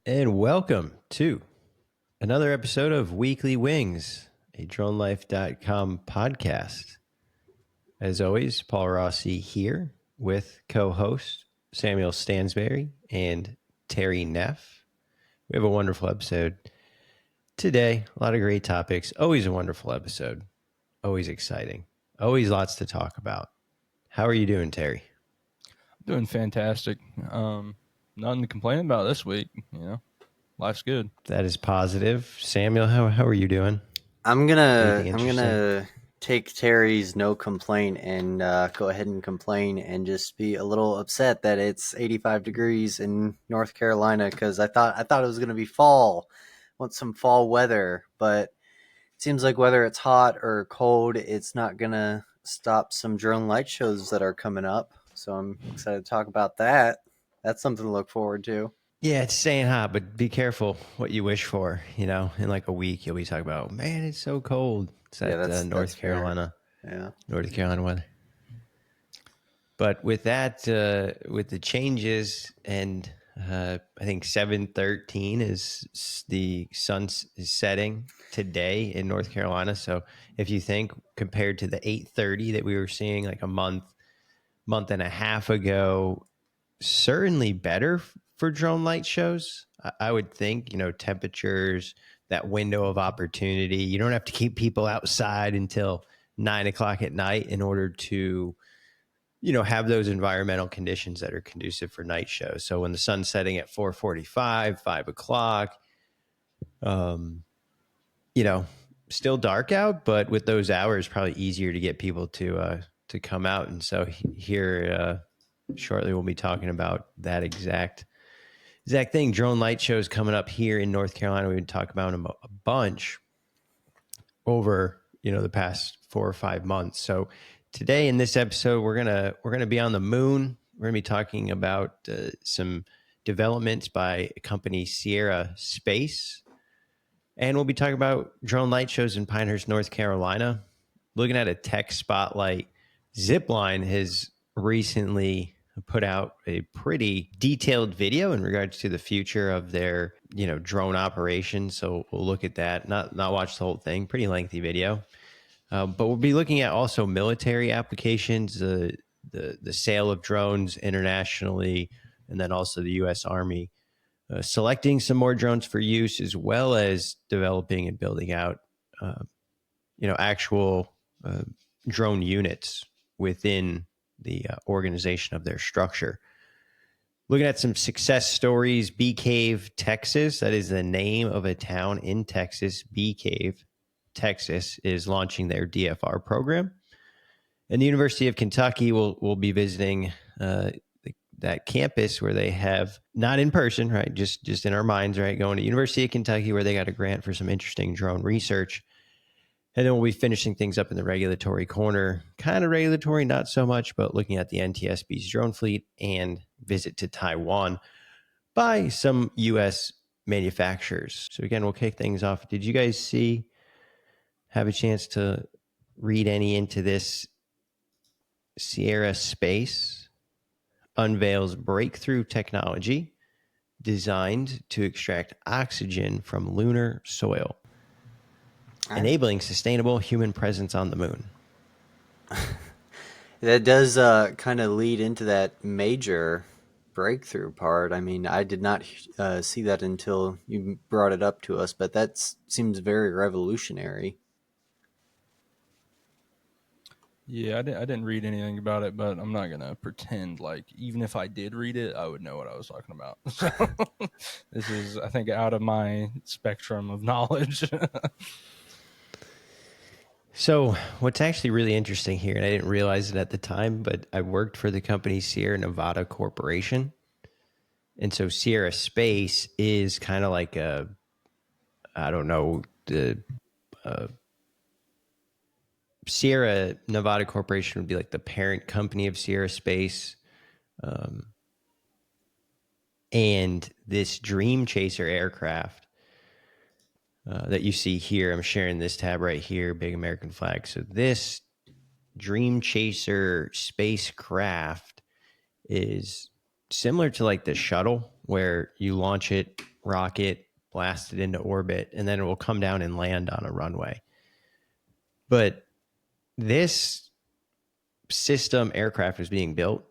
And welcome to another episode of Weekly Wings, a dronelife.com podcast. As always, Paul Rossi here with co-host Samuel Stansberry and Terry Neff. We have a wonderful episode today. A lot of great topics. Always a wonderful episode. Always exciting. Always lots to talk about. How are you doing, Terry? Doing fantastic. Nothing to complain about this week. Life's good. That is positive. Samuel, how are you doing? I'm Anything gonna interesting? take Terry's no complaint and go ahead and complain and just be a little upset that it's 85 degrees in North Carolina because I thought it was gonna be fall. Want some fall weather, but it seems like whether it's hot or cold, it's not gonna stop some drone light shows that are coming up. So I'm excited to talk about that. That's something to look forward to. Yeah, it's staying hot, but be careful what you wish for. In like a week, you'll be talking about, man, it's so cold. It's that That's North fair. Carolina, Yeah. North Carolina weather. But with that, with the changes, and I think 7:13 is the sun is setting today in North Carolina. So if you think compared to the 8:30 that we were seeing like a month and a half ago, certainly better for drone light shows. I would think, temperatures, that window of opportunity. You don't have to keep people outside until 9:00 at night in order to, have those environmental conditions that are conducive for night shows. So when the sun's setting at 4:45, 5:00, still dark out, but with those hours, probably easier to get people to come out. And so here, shortly we'll be talking about that exact thing. Drone light shows coming up here in North Carolina. We've been talking about them a bunch over the past 4 or 5 months. So today in this episode, we're gonna be on the moon. We're gonna be talking about some developments by a company, Sierra Space, and we'll be talking about drone light shows in Pinehurst, North Carolina. Looking at a tech spotlight, Zipline has recently put out a pretty detailed video in regards to the future of their, drone operations. So we'll look at that, not watch the whole thing, pretty lengthy video. But we'll be looking at also military applications, the sale of drones internationally, and then also the U.S. Army selecting some more drones for use, as well as developing and building out, actual drone units within the organization of their structure. Looking at some success stories, Bee Cave, Texas, that is the name of a town in Texas. Bee Cave, Texas, is launching their DFR program. And the University of Kentucky will be visiting that campus where they have, not in person, right, just in our minds, right, going to University of Kentucky where they got a grant for some interesting drone research. And then we'll be finishing things up in the regulatory corner. Kind of regulatory, not so much, but looking at the NTSB's drone fleet and visit to Taiwan by some U.S. manufacturers. So again, we'll kick things off. Did you guys have a chance to read any into this? Sierra Space unveils breakthrough technology designed to extract oxygen from lunar soil, enabling sustainable human presence on the moon. That does kind of lead into that major breakthrough part. I mean, I did not see that until you brought it up to us, but that seems very revolutionary. Yeah, I didn't read anything about it, but I'm not going to pretend like even if I did read it, I would know what I was talking about. So this is, I think, out of my spectrum of knowledge. So what's actually really interesting here, and I didn't realize it at the time, but I worked for the company Sierra Nevada Corporation. And so Sierra Space is kind of like the Sierra Nevada Corporation would be like the parent company of Sierra Space. And this Dream Chaser aircraft that you see here, I'm sharing this tab right here, big American flag. So this Dream Chaser spacecraft is similar to like the shuttle, where you launch it rocket, blast it into orbit, and then it will come down and land on a runway. But this system aircraft was being built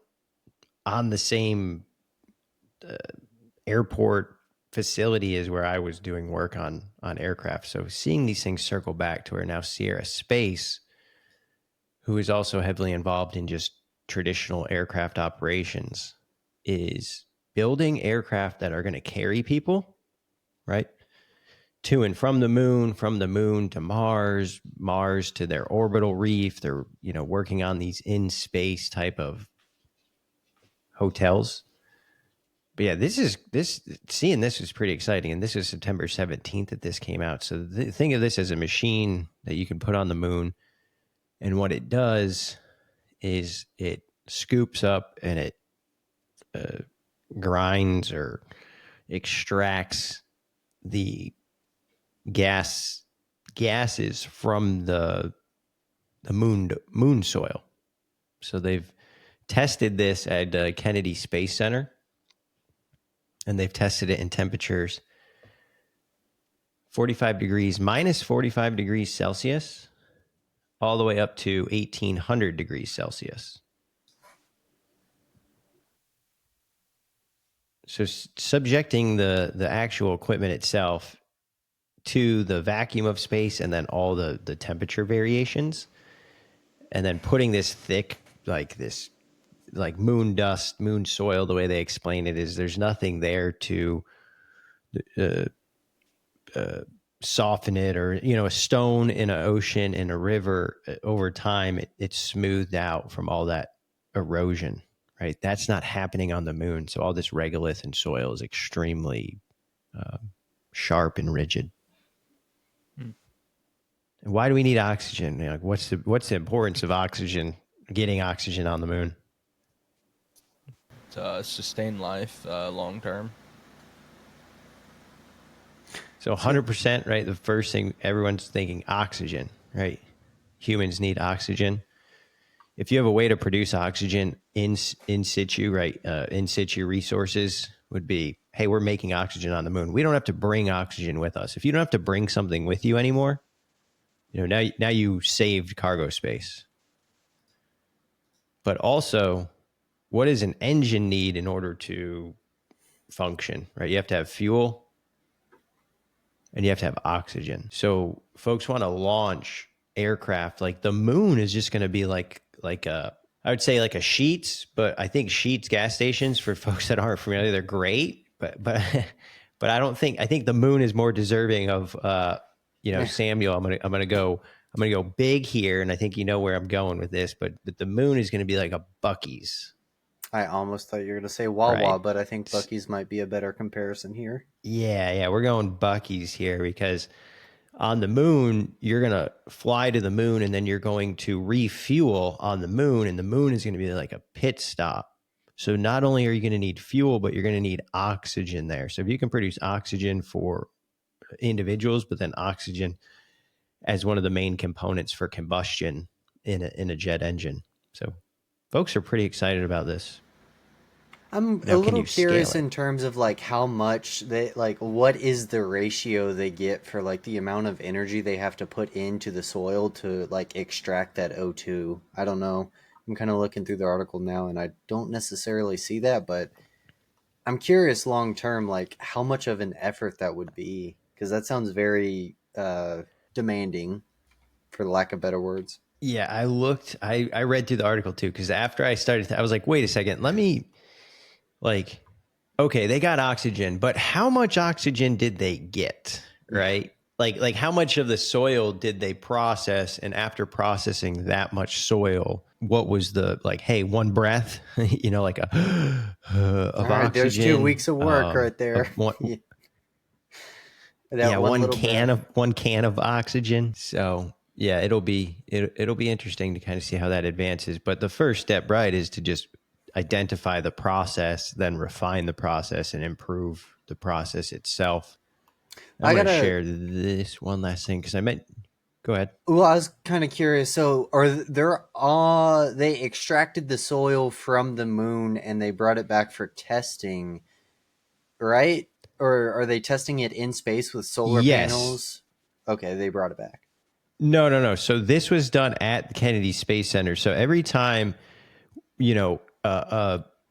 on the same airport facility as where I was doing work on aircraft. So seeing these things circle back to where now Sierra Space, who is also heavily involved in just traditional aircraft operations, is building aircraft that are going to carry people, right? To and from the moon to Mars, Mars to their orbital reef. They're, working on these in space type of hotels. But yeah, seeing this was pretty exciting. And this is September 17th that this came out. So think of this as a machine that you can put on the moon. And what it does is it scoops up and it grinds or extracts the gases from the moon soil. So they've tested this at Kennedy Space Center, and they've tested it in temperatures minus 45 degrees Celsius, all the way up to 1800 degrees Celsius. So subjecting the actual equipment itself to the vacuum of space and then all the temperature variations, and then putting this thick, like moon dust, moon soil, the way they explain it is there's nothing there to soften it, or, a stone in an ocean, in a river, over time, it's smoothed out from all that erosion, right? That's not happening on the moon. So all this regolith and soil is extremely sharp and rigid. And why do we need oxygen? What's the importance of oxygen, getting oxygen on the moon? To sustain life long term. So 100%, right? The first thing everyone's thinking, oxygen, right? Humans need oxygen. If you have a way to produce oxygen in situ, right? In situ resources would be, hey, we're making oxygen on the moon. We don't have to bring oxygen with us. If you don't have to bring something with you anymore, now you saved cargo space. But also, what does an engine need in order to function, right? You have to have fuel and you have to have oxygen. So folks want to launch aircraft. Like the moon is just going to be like I would say like a Sheetz, but I think Sheetz gas stations, for folks that aren't familiar, they're great, but I think the moon is more deserving of, Samuel, I'm going to go big here. And I think you know where I'm going with this, but the moon is going to be like a Buc-ee's. I almost thought you were going to say Wawa, right. But I think Buc-ee's might be a better comparison here. Yeah, we're going Buc-ee's here, because on the moon, you're going to fly to the moon and then you're going to refuel on the moon, and the moon is going to be like a pit stop. So not only are you going to need fuel, but you're going to need oxygen there. So if you can produce oxygen for individuals, but then oxygen as one of the main components for combustion in a jet engine. So folks are pretty excited about this. I'm a little curious in terms of like how much what is the ratio they get for like the amount of energy they have to put into the soil to like extract that O2. I don't know. I'm kind of looking through the article now and I don't necessarily see that, but I'm curious long term, like how much of an effort that would be, because that sounds very demanding, for lack of better words. Yeah, I read through the article too, because after I started, I was like, wait a second, let me, okay, they got oxygen, but how much oxygen did they get, right? Like how much of the soil did they process? And after processing that much soil, what was the, hey, one breath, like of oxygen. There's 2 weeks of work right there. One can of oxygen. So yeah, it'll be interesting to kind of see how that advances. But the first step, right, is to just identify the process, then refine the process and improve the process itself. I'm going to share this one last thing, because go ahead. Well, I was kind of curious. So they extracted the soil from the moon and they brought it back for testing, right? or are they testing it in space with solar Yes. panels? Okay, they brought it back. No. So this was done at the Kennedy Space Center. So every time,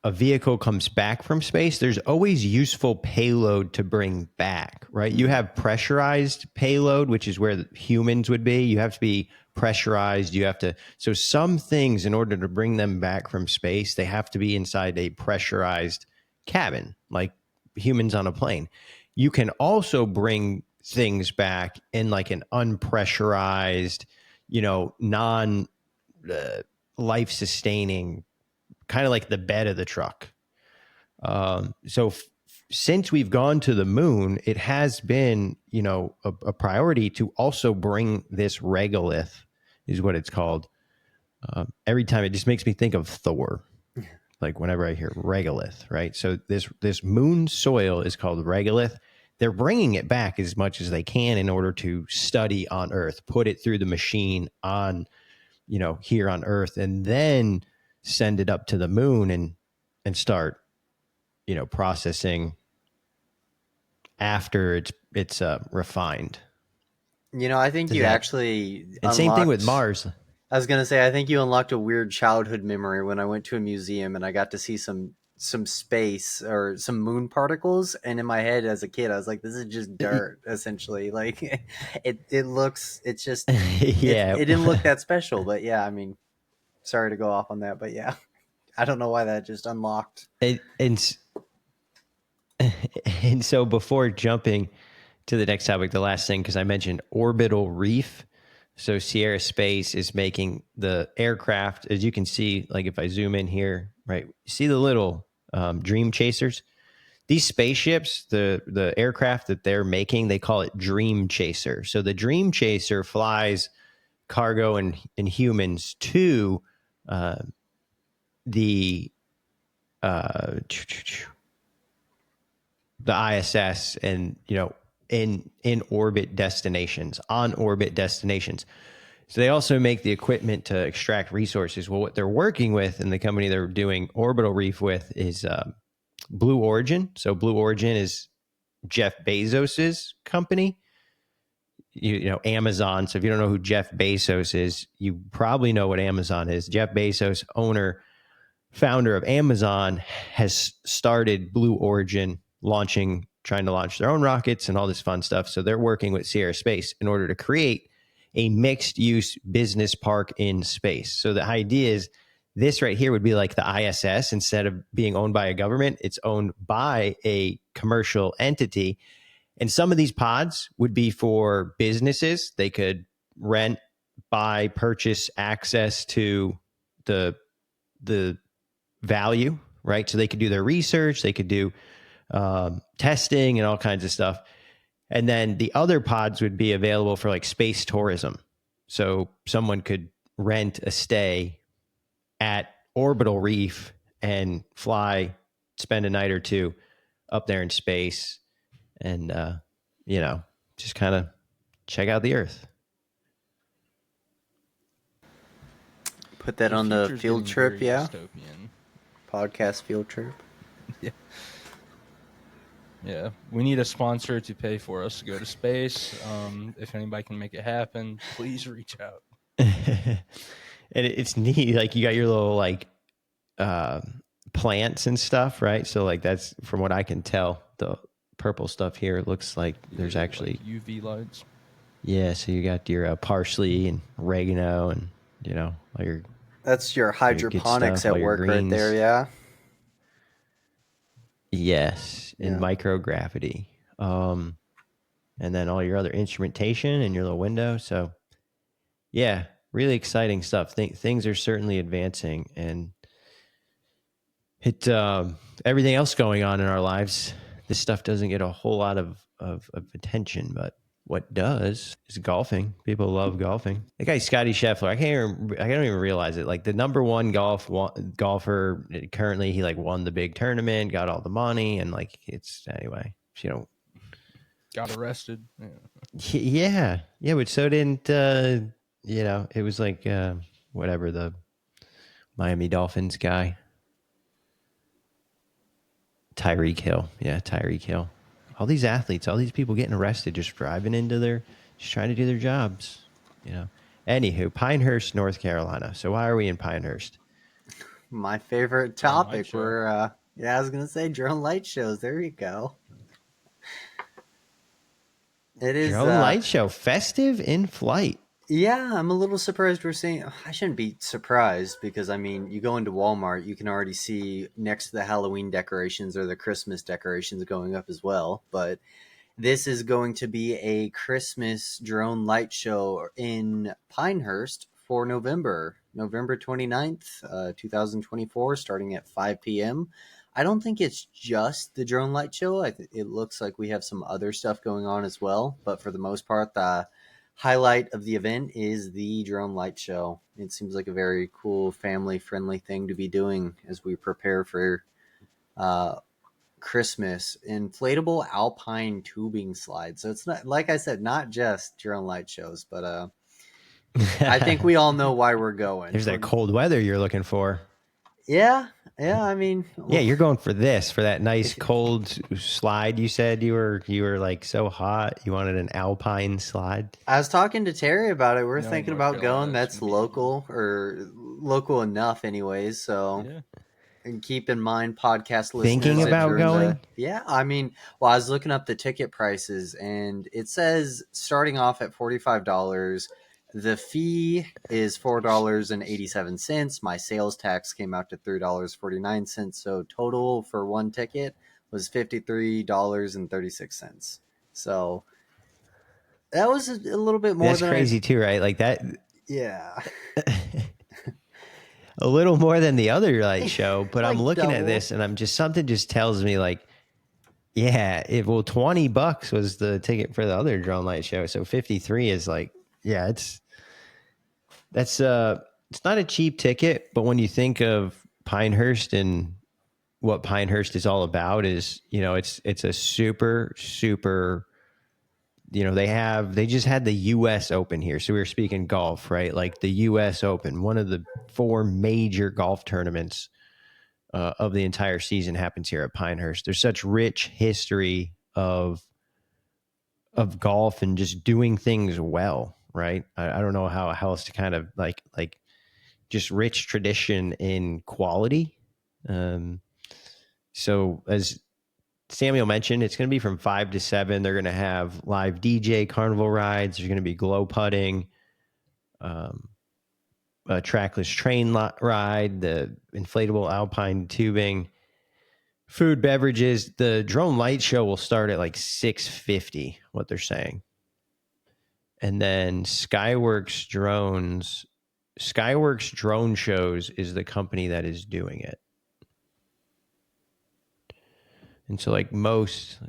a vehicle comes back from space, there's always useful payload to bring back, right? You have pressurized payload, which is where the humans would be. You have to be pressurized. So some things, in order to bring them back from space, they have to be inside a pressurized cabin, like humans on a plane. You can also bring things back in like an unpressurized, non life sustaining, kind of like the bed of the truck. Since we've gone to the moon, it has been, a priority to also bring this regolith, is what it's called. Every time it just makes me think of Thor. Like whenever I hear regolith, right? So this moon soil is called regolith. They're bringing it back as much as they can in order to study on Earth, put it through the machine on, here on Earth, and then send it up to the moon and start, processing after it's refined. I think you actually and same thing with Mars. I was gonna say, I think you unlocked a weird childhood memory when I went to a museum and I got to see some space or some moon particles, and in my head as a kid, I was like, "This is just dirt." Essentially, like it looks. It's just Yeah. It didn't look that special, but yeah, I mean, sorry to go off on that, but yeah, I don't know why that just unlocked. And so before jumping to the next topic, the last thing, because I mentioned orbital reef. So Sierra Space is making the aircraft, as you can see, like if I zoom in here, right, you see the little Dream Chasers? These spaceships, the aircraft that they're making, they call it Dream Chaser. So the Dream Chaser flies cargo and humans to the ISS and, in orbit destinations, on orbit destinations. So they also make the equipment to extract resources. Well, what they're working with, and the company they're doing orbital reef with, is Blue Origin. So Blue Origin is Jeff Bezos's company. Amazon. So if you don't know who Jeff Bezos is, you probably know what Amazon is. Jeff Bezos, founder of Amazon, has started Blue Origin, trying to launch their own rockets and all this fun stuff. So they're working with Sierra Space in order to create a mixed use business park in space. So the idea is this right here would be like the ISS. Instead of being owned by a government, it's owned by a commercial entity. And some of these pods would be for businesses. They could rent, buy, purchase access to the value, right? So they could do their research, they could do testing and all kinds of stuff. And then the other pods would be available for like space tourism. So someone could rent a stay at Orbital Reef and spend a night or two up there in space and, just kind of check out the Earth. Put that on the field trip, yeah? Dystopian. Podcast field trip. Yeah, we need a sponsor to pay for us to go to space. If anybody can make it happen, please reach out. And it's neat. Like you got your little like plants and stuff, right? So like that's, from what I can tell, the purple stuff here, it looks like there's actually like UV lights. Yeah, so you got your parsley and oregano and all your. That's your hydroponics stuff, at work right there, yeah. Yes, in microgravity. And then all your other instrumentation and your little window. So, yeah, really exciting stuff. Things are certainly advancing, and everything else going on in our lives, this stuff doesn't get a whole lot of attention, but what does is golfing. People love golfing. The guy Scotty Scheffler, I don't even realize it. Like the number one golfer currently, he like won the big tournament, got all the money, and like it's anyway. Got arrested. Yeah. But so didn't it was like whatever, the Miami Dolphins guy, Tyreek Hill. Yeah, Tyreek Hill. all these athletes, all these people getting arrested, just driving into just trying to do their jobs, you know. Anywho, Pinehurst, North Carolina. So why are we in Pinehurst? My favorite Drone light topic. show. I was gonna say drone light shows. There you go. It is. Drone light show, festive in flight. Yeah, I'm a little surprised we're seeing. I shouldn't be surprised because I mean, you go into Walmart, you can already see next to the Halloween decorations or the Christmas decorations going up as well. But this is going to be a Christmas drone light show in Pinehurst for November 29th, 2024, starting at 5 p.m. I don't think it's just the drone light show. It looks like we have some other stuff going on as well. But for the most part, the highlight of the event is the drone light show. It seems like a very cool, family-friendly thing to be doing as we prepare for Christmas. Inflatable alpine tubing slide. So it's not, like I said, not just drone light shows, but I think we all know why we're going. There's that cold weather you're looking for. Yeah. I mean, Yeah, you're going for that nice cold slide. You said you were like so hot. You wanted an alpine slide. I was talking to Terry about it. We're No, thinking North about Carolina, going. it's That's gonna be local enough, anyways. So. Yeah. And keep in mind, podcast listeners, Thinking about going? I mean, well, I was looking up the ticket prices, and it says starting off at $45. The fee is $4.87. My sales tax came out to $3.49. So total for one ticket was $53.36. So that was a little bit more. That's crazy too, right? Like that. Yeah. A little more than the other light show, but Like I'm looking double. at this and something just tells me like, yeah, $20 was the ticket for the other drone light show. So 53 is like, yeah, it's not a cheap ticket, but when you think of Pinehurst and what Pinehurst is all about is, it's a super, super, they just had the US Open here. So we were speaking golf, right? Like the US Open, one of the 4 major golf tournaments of the entire season happens here at Pinehurst. There's such rich history of golf and just doing things well, right? I don't know how else to kind of like just rich tradition in quality. So as Samuel mentioned, it's going to be from 5 to 7. They're going to have live DJ carnival rides. There's going to be glow putting, a trackless train ride, the inflatable alpine tubing, food, beverages. The drone light show will start at like $650, what they're saying. And then Skyworks Drone Shows is the company that is doing it. And so like most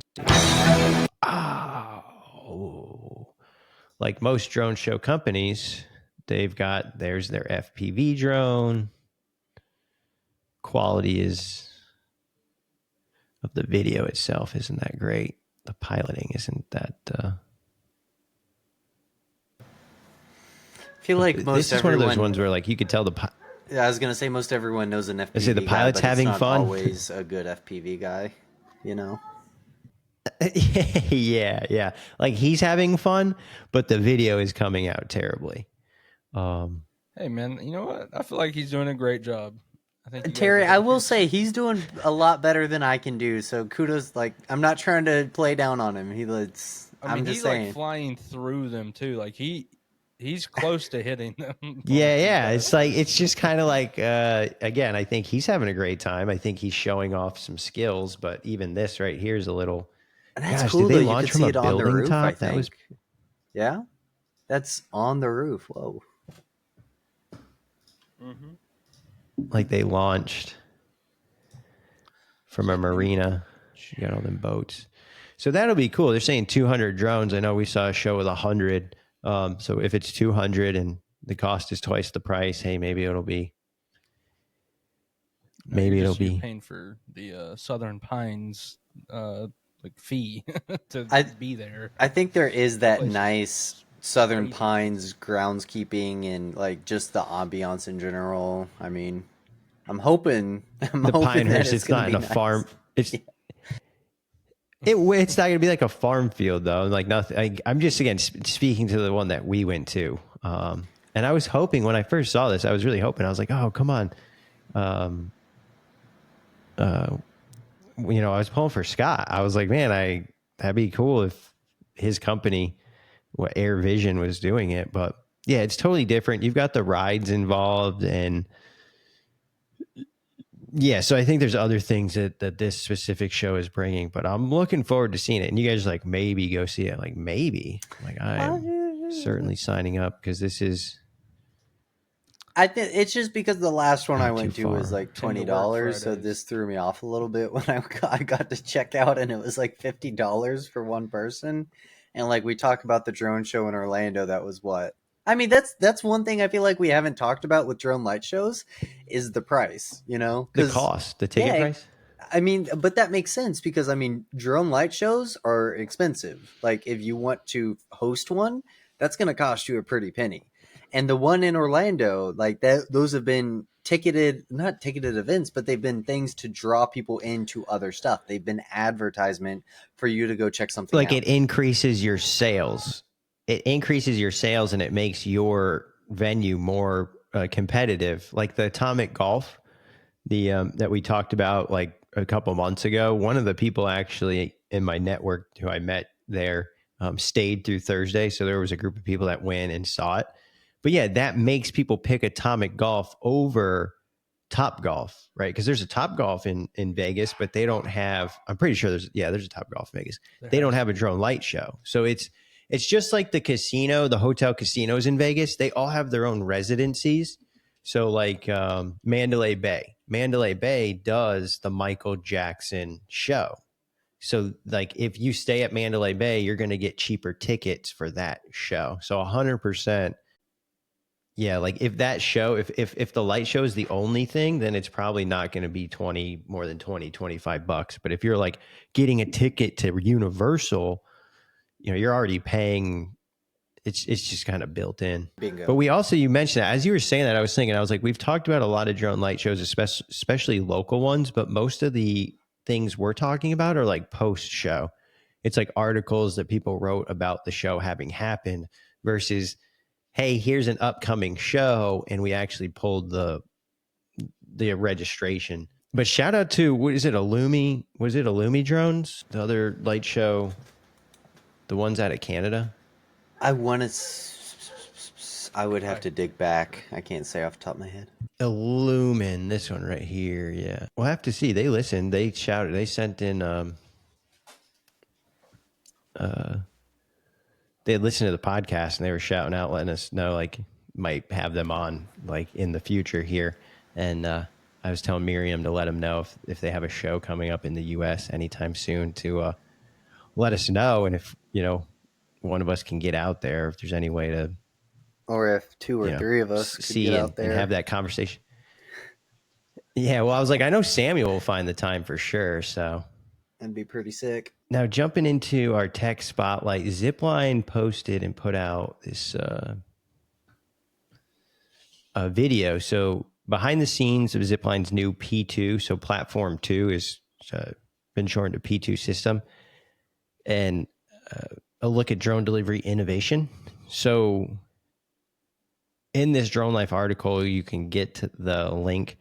drone show companies, there's their FPV drone. Quality of the video itself isn't that great. The piloting isn't that I feel like this is one of those ones where like you could tell I was gonna say most everyone knows an FPV say the pilot's guy, but having it's not fun. always a good FPV guy, yeah. Like he's having fun, but the video is coming out terribly. Hey man, you know what? I feel like he's doing a great job. I think Terry, I will say he's doing a lot better than I can do. So kudos. Like I'm not trying to play down on him. I'm just saying. Like flying through them too. Like he's close to hitting them. Yeah. It's just kind of like, again, I think he's having a great time. I think he's showing off some skills, but even this right here is a little. That's gosh, cool. did they Though. launch You could see from it a on the building roof. top? I think. That was. Yeah, that's on the roof. Whoa. Mm-hmm. Like they launched from a marina. You got all them boats. So that'll be cool. They're saying 200 drones. I know we saw a show with 100. So if it's 200 and the cost is twice the price, hey, maybe it'll be. You're paying for the Southern Pines like fee to be there. I think there is that nice Southern Pines groundskeeping and like just the ambiance in general. I mean, I'm hoping Pinehurst. It's not in a nice. farm. It's It's not going to be like a farm field though. Like nothing. I'm just again speaking to the one that we went to. And I was hoping when I first saw this, I was really hoping. I was like, oh, come on. You know, I was pulling for Scott. I was like, man, that'd be cool if his company, what Air Vision was doing it. But yeah, it's totally different. You've got the rides involved, and yeah, so I think there's other things that this specific show is bringing. But I'm looking forward to seeing it. And you guys are like, maybe go see it. Like maybe, like I'm certainly signing up because this is. I think it's just because the last one I Not went too to was far. like Tend to work $20, so Fridays. this threw me off a little bit when I got to check out, and it was like $50 for one person. And like we talked about the drone show in Orlando, that was what? I mean, that's one thing I feel like we haven't talked about with drone light shows is the price, you know? The 'Cause, cost, the ticket yeah, price? I mean, but that makes sense because I mean, drone light shows are expensive. Like if you want to host one, that's going to cost you a pretty penny. And the one in Orlando, like that, those have been not ticketed events, but they've been things to draw people into other stuff. They've been advertisement for you to go check something Like out. it increases your sales. It increases your sales and it makes your venue more competitive. Like the Atomic Golf, the that we talked about like a couple months ago. One of the people actually in my network who I met there stayed through Thursday, so there was a group of people that went and saw it. But yeah, that makes people pick Atomic Golf over Top Golf, right? Because there's a Top Golf in Vegas, but they don't have. I'm pretty sure there's a Top Golf in Vegas. They don't have a drone light show, so it's just like the casino, the hotel casinos in Vegas. They all have their own residencies. So like Mandalay Bay does the Michael Jackson show. So like if you stay at Mandalay Bay, you're going to get cheaper tickets for that show. So 100%. Yeah, like if that show, if the light show is the only thing, then it's probably not going to be more than 25 bucks. But if you're like getting a ticket to Universal, you know, you're already paying. It's just kind of built in. Bingo. But we also, you mentioned that as you were saying that, I was thinking, I was like, we've talked about a lot of drone light shows, especially local ones, but most of the things we're talking about are like post show. It's like articles that people wrote about the show having happened versus, hey, here's an upcoming show, and we actually pulled the registration. But shout out to, what is it, Illumi? Was it Illumi Drones? The other light show, the ones out of Canada? I want to. I would have to dig back. I can't say off the top of my head. Illumin, this one right here. Yeah, we'll have to see. They listened. They shouted. They sent in. They had listened to the podcast and they were shouting out, letting us know like might have them on like in the future here. And I was telling Miriam to let them know if they have a show coming up in the U.S. anytime soon to let us know, and if you know one of us can get out there, if there's any way to. Or if two or three of us could see get out there and have that conversation. Yeah, well, I was like, I know Samuel will find the time for sure. So that'd be pretty sick. now jumping into our tech spotlight, Zipline posted and put out this video. So behind the scenes of Zipline's new P2, so Platform 2 is been shortened to P2 system, and a look at drone delivery innovation. So in this Drone Life article, you can get to the link.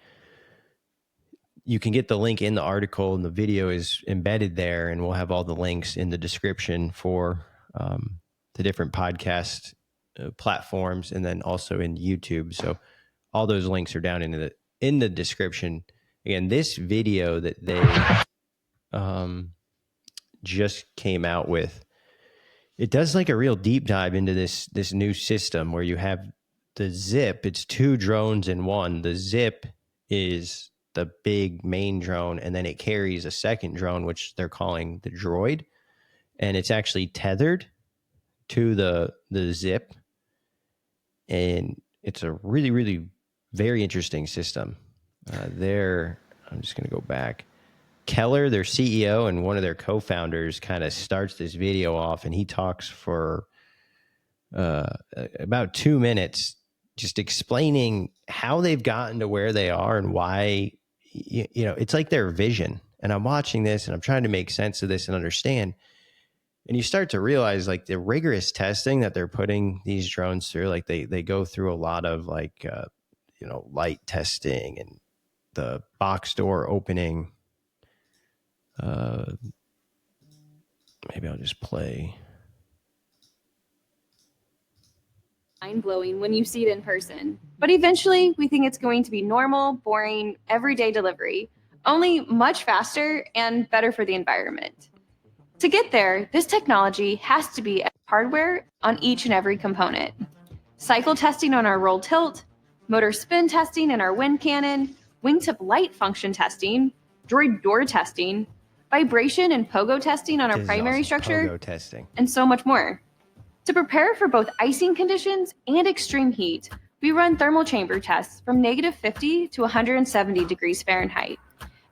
You can get the link in the article, and the video is embedded there, and we'll have all the links in the description for the different podcast platforms, and then also in YouTube. So all those links are down in the description. Again, this video that they just came out with, it does like a real deep dive into this new system where you have the Zip. It's two drones in one. The Zip is the big main drone, and then it carries a second drone, which they're calling the Droid, and it's actually tethered to the Zip, and it's a really, really very interesting system. I'm just going to go back. Keller, their CEO and one of their co-founders, kind of starts this video off, and he talks for about 2 minutes just explaining how they've gotten to where they are and why, you know, it's like their vision. And I'm watching this and I'm trying to make sense of this and understand. And you start to realize like the rigorous testing that they're putting these drones through, like they go through a lot of like, light testing and the box door opening. Maybe I'll just play. Mind-blowing when you see it in person. But eventually, we think it's going to be normal, boring, everyday delivery, only much faster and better for the environment. To get there, this technology has to be hardware on each and every component. Cycle testing on our roll tilt, motor spin testing in our wind cannon, wingtip light function testing, droid door testing, vibration and pogo testing on our This is primary awesome. structure, Pogo testing. and so much more. To prepare for both icing conditions and extreme heat, we run thermal chamber tests from -50 to 170 degrees Fahrenheit.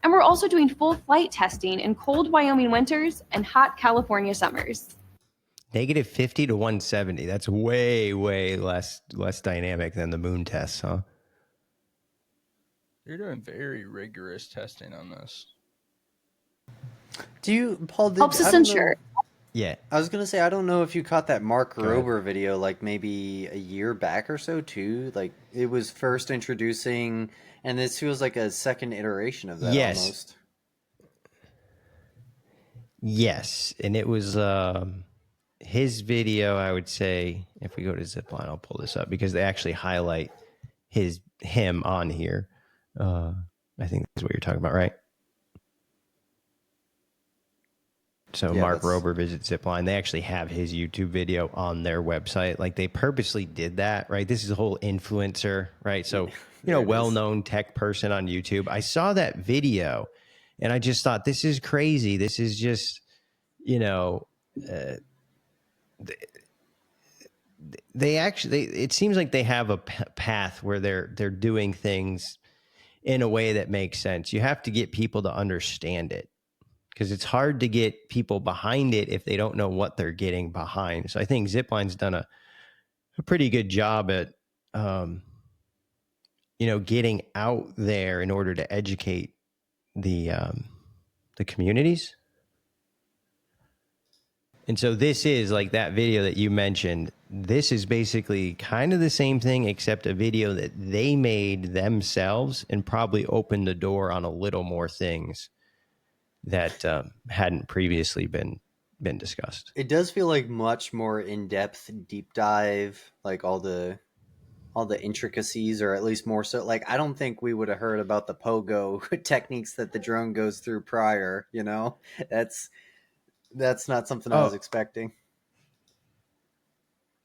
And we're also doing full flight testing in cold Wyoming winters and hot California summers. -50 to 170. That's way, way less dynamic than the moon tests, huh? You're doing very rigorous testing on this. Do you, Paul? Helps us ensure. Yeah. I was gonna say, I don't know if you caught that Mark Rober video, like maybe a year back or so too. Like it was first introducing, and this feels like a second iteration of that almost. Yes, and it was his video. I would say if we go to Zipline, I'll pull this up because they actually highlight him on here. I think that's what you're talking about, right? So yeah, Mark Rober Visit Zipline. They actually have his YouTube video on their website. Like they purposely did that, right? This is a whole influencer, right? So, well-known tech person on YouTube. I saw that video and I just thought, this is crazy. This is just, they actually, it seems like they have a path where they're doing things in a way that makes sense. You have to get people to understand it, because it's hard to get people behind it if they don't know what they're getting behind. So I think Zipline's done a pretty good job at, getting out there in order to educate the communities. And so this is like that video that you mentioned. This is basically kind of the same thing, except a video that they made themselves and probably opened the door on a little more things that hadn't previously been discussed. It does feel like much more in-depth deep dive, like all the intricacies, or at least more so. Like I don't think we would have heard about the pogo techniques that the drone goes through prior. That's not something I was expecting.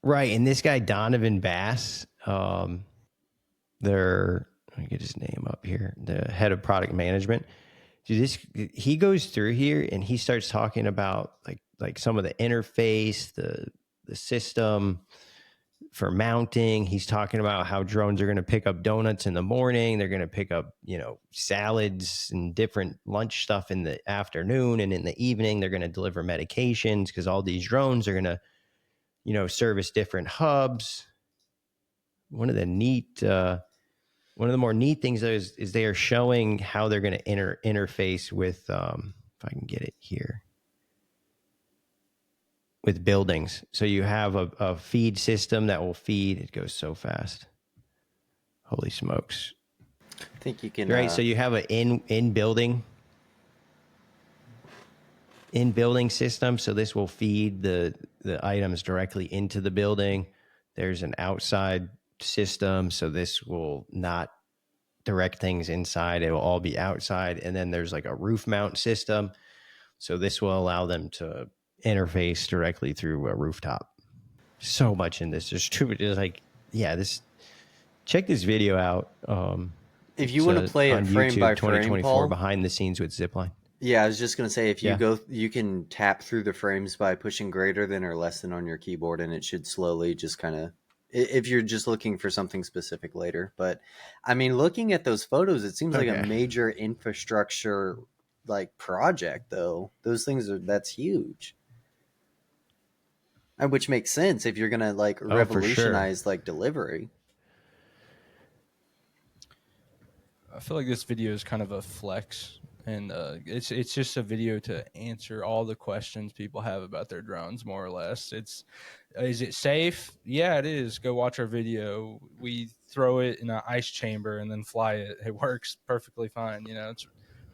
Right, and this guy Donovan Bass, let me get his name up here, the head of product management. Dude, he goes through here and he starts talking about like some of the interface, the system for mounting. He's talking about how drones are going to pick up donuts in the morning. They're going to pick up, salads and different lunch stuff in the afternoon, and in the evening they're going to deliver medications, because all these drones are going to, service different hubs. One of the more neat things is they are showing how they're going to interface with, if I can get it here, with buildings. So you have a feed system that will feed. It goes so fast. Holy smokes. I think you can. Right. So you have an in building system. So this will feed the items directly into the building. There's an outside system. So this will not direct things inside. It will all be outside. And then there's like a roof mount system. So this will allow them to interface directly through a rooftop. So much in this. There's like, check this video out. If you want to play it frame YouTube, by 2024, frame, Paul, behind the scenes with Zipline. Yeah, I was just going to say, if you go, you can tap through the frames by pushing greater than or less than on your keyboard, and it should slowly just kind of, if you're just looking for something specific later. But I mean, looking at those photos, it seems like a major infrastructure like project, though. Those things that's huge. And which makes sense if you're going to like revolutionize like delivery. I feel like this video is kind of a flex and it's just a video to answer all the questions people have about their drones, more or less. Is it safe? Yeah, it is. Go watch our video. We throw it in an ice chamber and then fly it. It works perfectly fine. You know, it's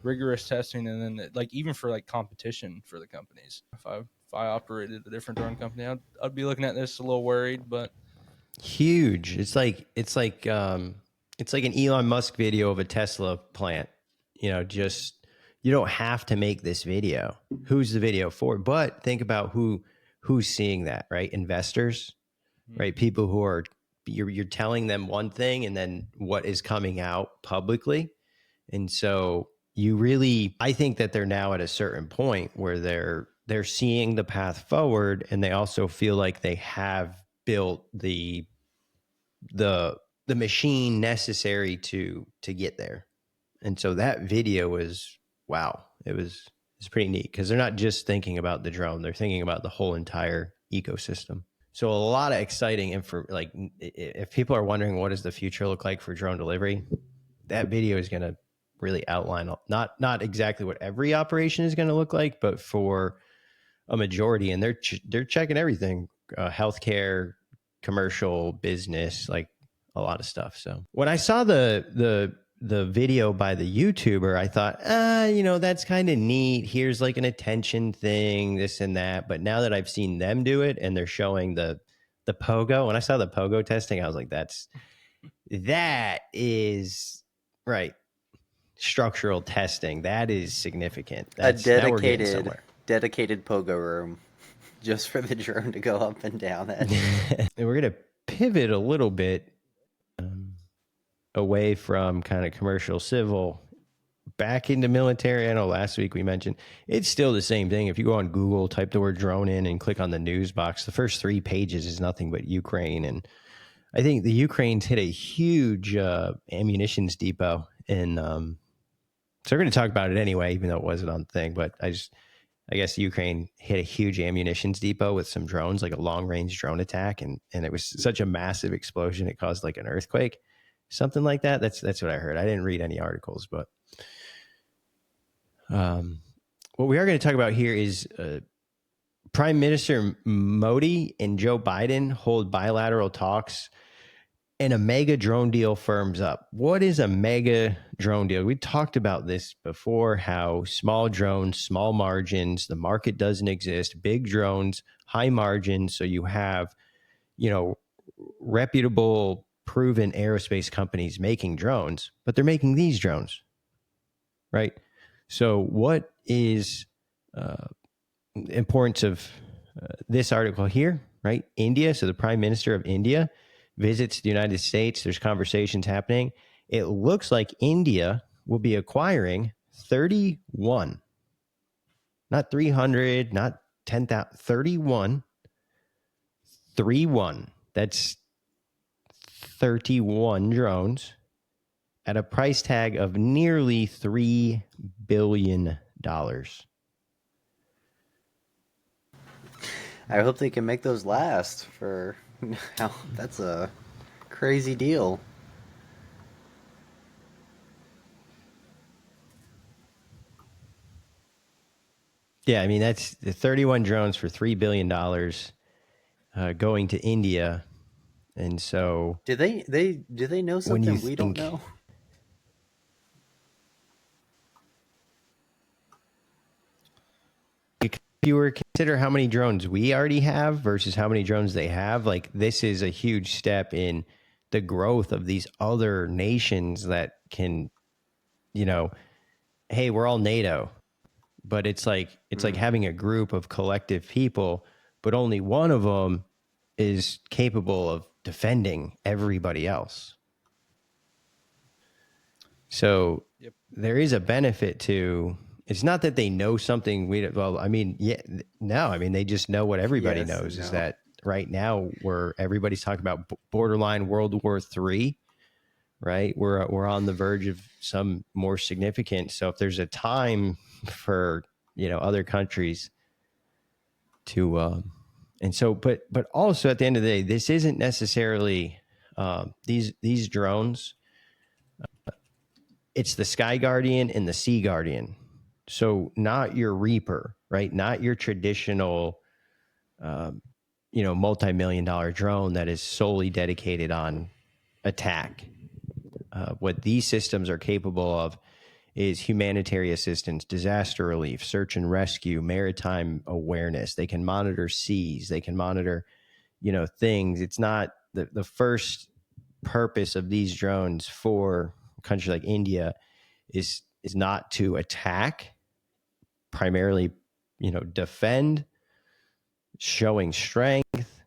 rigorous testing, and then like even for like competition for the companies. If I operated a different drone company, I'd be looking at this a little worried, but Huge. It's like an Elon Musk video of a Tesla plant. You know, just you don't have to make this video. Who's the video for? But think about who's seeing that, right? Investors, right? People who are you're telling them one thing and then what is coming out publicly. And so you really, I think that they're now at a certain point where they're seeing the path forward, and they also feel like they have built the machine necessary to get there. And so that video was wow. It's pretty neat because they're not just thinking about the drone; they're thinking about the whole entire ecosystem. So a lot of exciting info. Like if people are wondering what does the future look like for drone delivery, that video is going to really outline not exactly what every operation is going to look like, but for a majority, and they're checking everything, healthcare, commercial, business, like a lot of stuff. So when I saw the video by the YouTuber, I thought, that's kind of neat. Here's like an attention thing, this and that. But now that I've seen them do it, and they're showing the pogo, when I saw the pogo testing, I was like, that is right. Structural testing, that is significant. That's a dedicated pogo room just for the drone to go up and down at. And we're going to pivot a little bit away from kind of commercial civil back into military. I know last week we mentioned it's still the same thing. If you go on Google, type the word drone in and click on the news box, the first 3 pages is nothing but Ukraine. And I think the Ukraine's hit a huge ammunitions depot in so we're going to talk about it anyway, even though it wasn't on the thing. But I guess Ukraine hit a huge ammunitions depot with some drones, like a long range drone attack. And it was such a massive explosion. It caused like an earthquake, something like that. That's what I heard. I didn't read any articles, but what we are going to talk about here is Prime Minister Modi and Joe Biden hold bilateral talks, and a mega drone deal firms up. What is a mega drone deal? We talked about this before, how small drones, small margins, the market doesn't exist. Big drones, high margins. So you have, reputable, proven aerospace companies making drones, but they're making these drones, right? So what is importance of this article here, right? India. So the Prime Minister of India visits the United States. There's conversations happening. It looks like India will be acquiring 31, not 300, not 10,000, 31, 31. That's 31 drones at a price tag of nearly $3 billion. I hope they can make those last for that's a crazy deal. Yeah, I mean that's the 31 drones for $3 billion going to India, and so do they know something we don't know? If you were to consider how many drones we already have versus how many drones they have, like this is a huge step in the growth of these other nations that can, hey, we're all NATO, but it's like having a group of collective people, but only one of them is capable of defending everybody else. So there is a benefit to. It's not that they know something they just know what everybody knows is that right now everybody's talking about borderline World War III, right? We're on the verge of some more significant. So if there's a time for, other countries to, and so, but also at the end of the day, this isn't necessarily, these drones, it's the Sky Guardian and the Sea Guardian. So not your Reaper, right? Not your traditional, multi-million dollar drone that is solely dedicated on attack. What these systems are capable of is humanitarian assistance, disaster relief, search and rescue, maritime awareness. They can monitor seas. They can monitor, things. It's not the first purpose of these drones for a country like India is not to attack, primarily, defend, showing strength,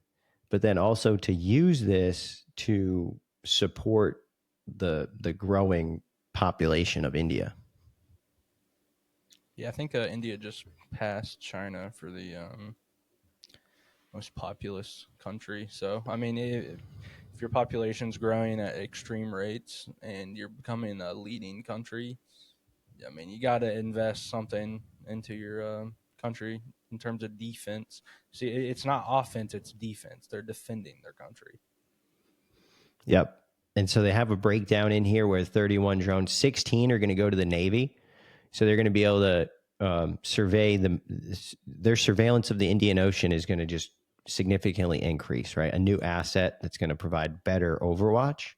but then also to use this to support the growing population of India. Yeah, I think India just passed China for the most populous country. So, I mean, if your population's growing at extreme rates and you're becoming a leading country, I mean, you got to invest something into your country in terms of defense. See, it's not offense, it's defense. They're defending their country. Yep. And so they have a breakdown in here where 31 drones, 16 are going to go to the Navy. So they're going to be able to survey their surveillance of the Indian Ocean is going to just significantly increase, right? A new asset that's going to provide better overwatch.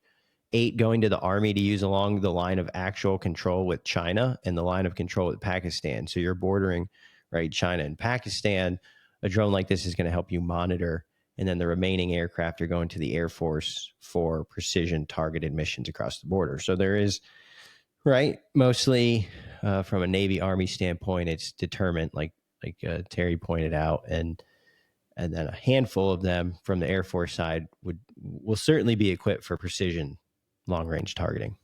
8 going to the Army to use along the line of actual control with China and the line of control with Pakistan. So you're bordering, right, China and Pakistan. A drone like this is going to help you monitor. And then the remaining aircraft are going to the Air Force for precision targeted missions across the border. So there is, right, mostly from a Navy Army standpoint, it's deterrent, like Terry pointed out, and then a handful of them from the Air Force side will certainly be equipped for precision long range targeting.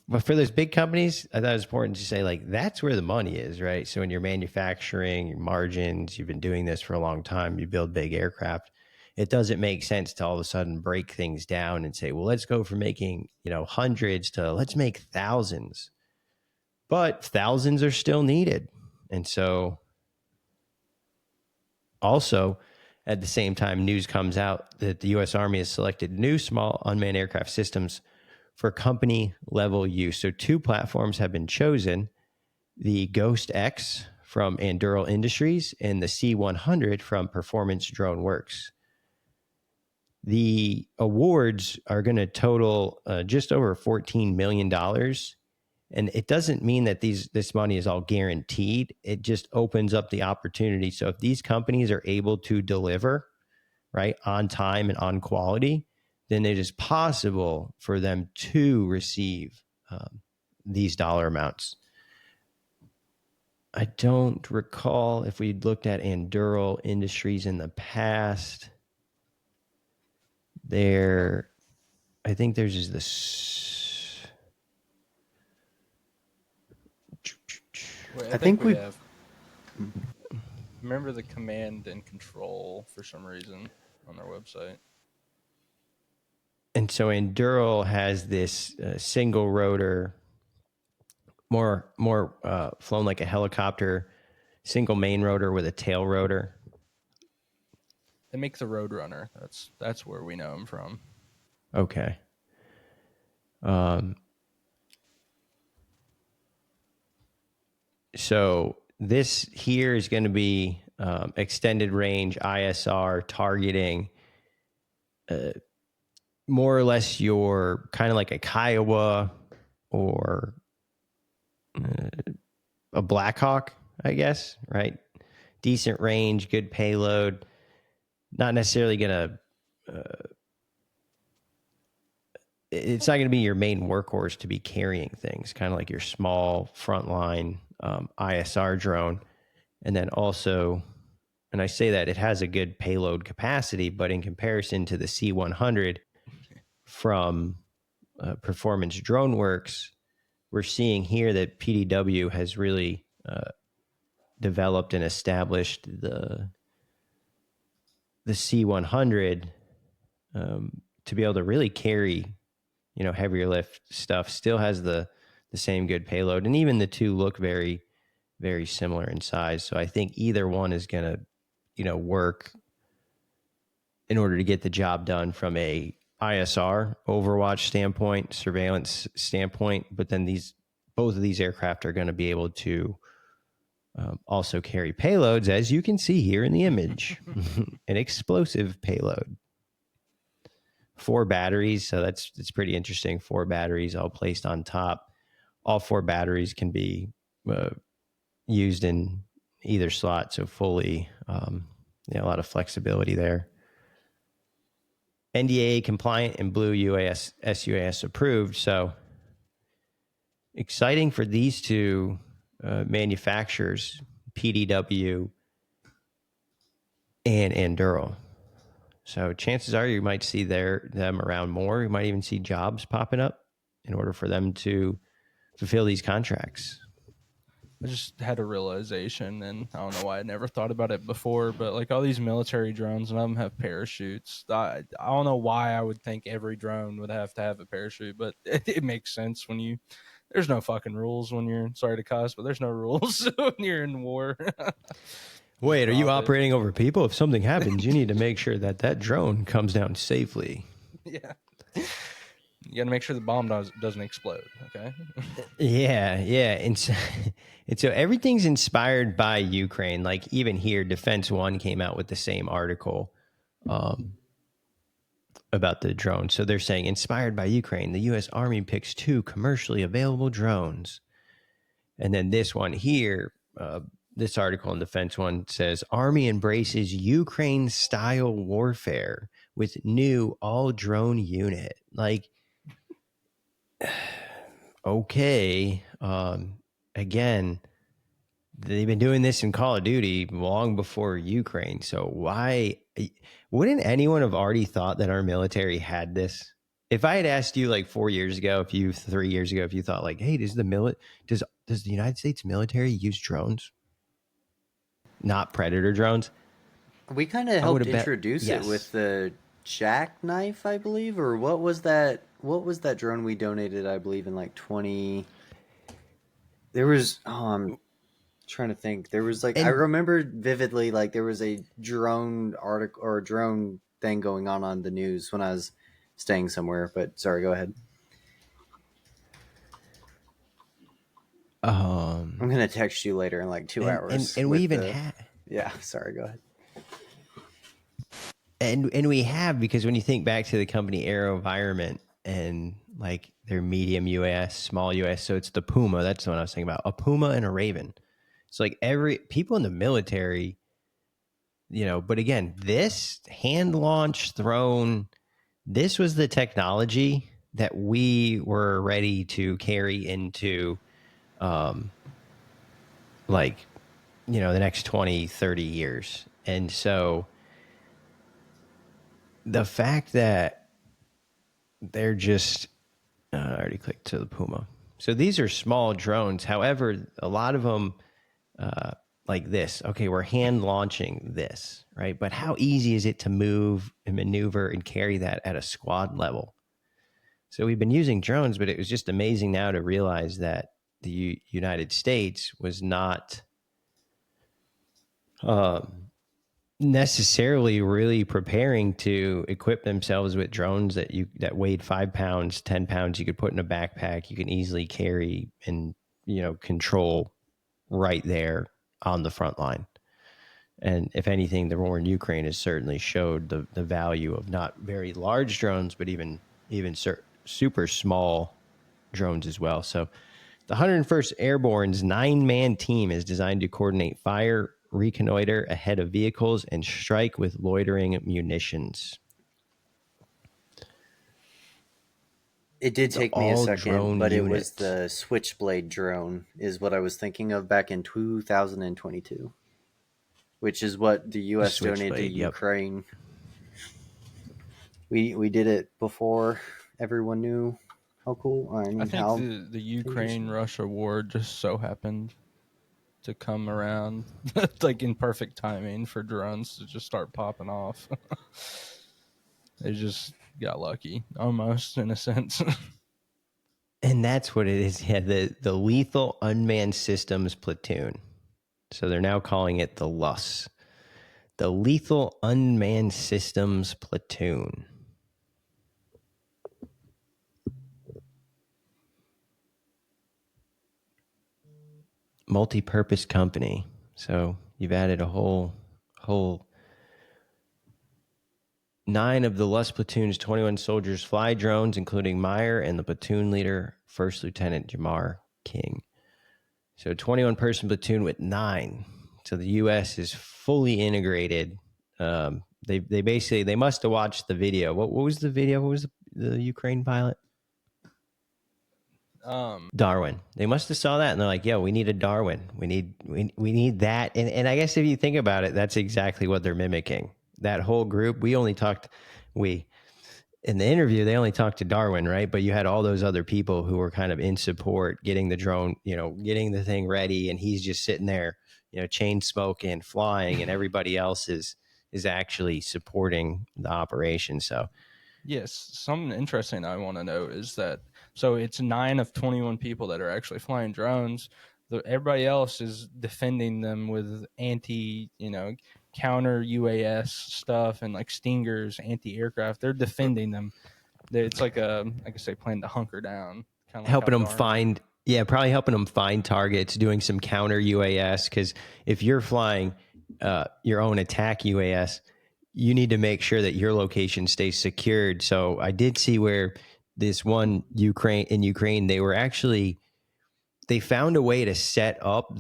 But for those big companies, I thought it was important to say, like, that's where the money is, right? So when you're manufacturing, your margins, you've been doing this for a long time, you build big aircraft, it doesn't make sense to all of a sudden break things down and say, well, let's go from making, hundreds to let's make thousands. But thousands are still needed. And so also, at the same time, news comes out that the U.S. Army has selected new small unmanned aircraft systems for company level use. So 2 platforms have been chosen, the Ghost X from Anduril Industries and the C100 from Performance Drone Works. The awards are going to total just over $14 million. And it doesn't mean that this money is all guaranteed. It just opens up the opportunity. So if these companies are able to deliver, right, on time and on quality, then it is possible for them to receive these dollar amounts. I don't recall if we looked at Anduril Industries in the past. I think there's just this. Wait, I think we have. Remember the command and control for some reason on their website. And so Anduril has this single rotor, more flown like a helicopter, single main rotor with a tail rotor. They make the Roadrunner. That's where we know them from. Okay. So this here is going to be extended range ISR targeting, more or less your kind of like a Kiowa or a Blackhawk, I guess, right? Decent range, good payload. Not necessarily going to, it's not going to be your main workhorse to be carrying things, kind of like your small frontline ISR drone. And then also, and I say that it has a good payload capacity, but in comparison to the C100 from Performance Drone Works, we're seeing here that PDW has really developed and established the C100 to be able to really carry, heavier lift stuff. Still has the same good payload, and even the 2 look very, very similar in size. So I think either one is going to, work in order to get the job done from a ISR, Overwatch standpoint, surveillance standpoint, but then both of these aircraft are going to be able to also carry payloads, as you can see here in the image, an explosive payload. 4 batteries, so it's pretty interesting. 4 batteries all placed on top. All 4 batteries can be used in either slot, so fully, a lot of flexibility there. NDAA compliant and Blue UAS SUAS approved. So exciting for these two manufacturers, PDW and Anduril. So chances are you might see them around more. You might even see jobs popping up in order for them to fulfill these contracts. I just had a realization, and I don't know why I never thought about it before, but like all these military drones, none of them have parachutes. I don't know why I would think every drone would have to have a parachute, but it makes sense when there's no fucking rules when you're, sorry to cuss, but there's no rules when you're in war. Wait, are you operating over people? If something happens, you need to make sure that drone comes down safely. Yeah. You got to make sure the bomb doesn't explode, okay? Yeah. And so everything's inspired by Ukraine. Like even here, Defense One came out with the same article about the drone. So they're saying, inspired by Ukraine, the U.S. Army picks 2 commercially available drones. And then this one here, this article in Defense One says, Army embraces Ukraine-style warfare with new all-drone unit. Like, okay. Again, they've been doing this in Call of Duty long before Ukraine. So why wouldn't anyone have already thought that our military had this? If I had asked you like 3 years ago, if you thought like, hey, does the United States military use drones? Not Predator drones? We kind of helped introduce it with the jackknife, I believe, or what was that? What was that drone we donated? I believe in like 20. There was I'm trying to think. There was like I remember vividly like there was a drone article or a drone thing going on the news when I was staying somewhere. But sorry, go ahead. I'm gonna text you later in like 2 hours. And we even had. Yeah, sorry, go ahead. And we have, because when you think back to the company AeroVironment and like their medium UAS, small UAS, so it's the Puma. That's the one I was thinking about. A Puma and a Raven. It's like people in the military, but again, this hand launched drone, this was the technology that we were ready to carry into the next 20, 30 years. And so the fact that they're just, I already clicked to the Puma. So these are small drones. However, a lot of them, like this, okay, we're hand launching this, right? But how easy is it to move and maneuver and carry that at a squad level? So we've been using drones, but it was just amazing now to realize that the United States was not necessarily really preparing to equip themselves with drones that weighed 5 pounds, 10 pounds. You could put in a backpack, you can easily carry and control right there on the front line. And if anything, the war in Ukraine has certainly showed the value of not very large drones, but even super small drones as well. So the 101st Airborne's 9-man team is designed to coordinate fire, reconnoiter ahead of vehicles, and strike with loitering munitions. It did take me a second, but it was the Switchblade drone is what I was thinking of back in 2022, which is what the U.S. donated to Ukraine. We did it before everyone knew how cool. I think the Ukraine-Russia war just so happened to come around like in perfect timing for drones to just start popping off. They just got lucky, almost, in a sense. And that's what it is. Yeah, the Lethal Unmanned Systems Platoon. So they're now calling it the LUS. The Lethal Unmanned Systems Platoon. multi-purpose company. So you've added a whole 9 of the Lust platoon's 21 soldiers fly drones, including Meyer and the platoon leader, First Lieutenant Jamar King. So 21-person platoon with 9. So the U.S. is fully integrated. They basically, they must have watched the video. What was the video? What was the Ukraine pilot? Darwin. They must have saw that and they're like, "Yo, we need a Darwin. We need that." And I guess if you think about it, that's exactly what they're mimicking. That whole group. In the interview, they only talked to Darwin, right? But you had all those other people who were kind of in support, getting the drone, getting the thing ready, and he's just sitting there, chain smoking, flying, and everybody else is actually supporting the operation. So, yes, something interesting I want to note is that it's 9 of 21 people that are actually flying drones. Everybody else is defending them with counter UAS stuff and like Stingers, anti-aircraft. They're defending them. It's like I guess they plan to hunker down, kind of like helping them find, probably helping them find targets, doing some counter UAS. Because if you're flying your own attack UAS, you need to make sure that your location stays secured. So I did see where this one in Ukraine, they found a way to set up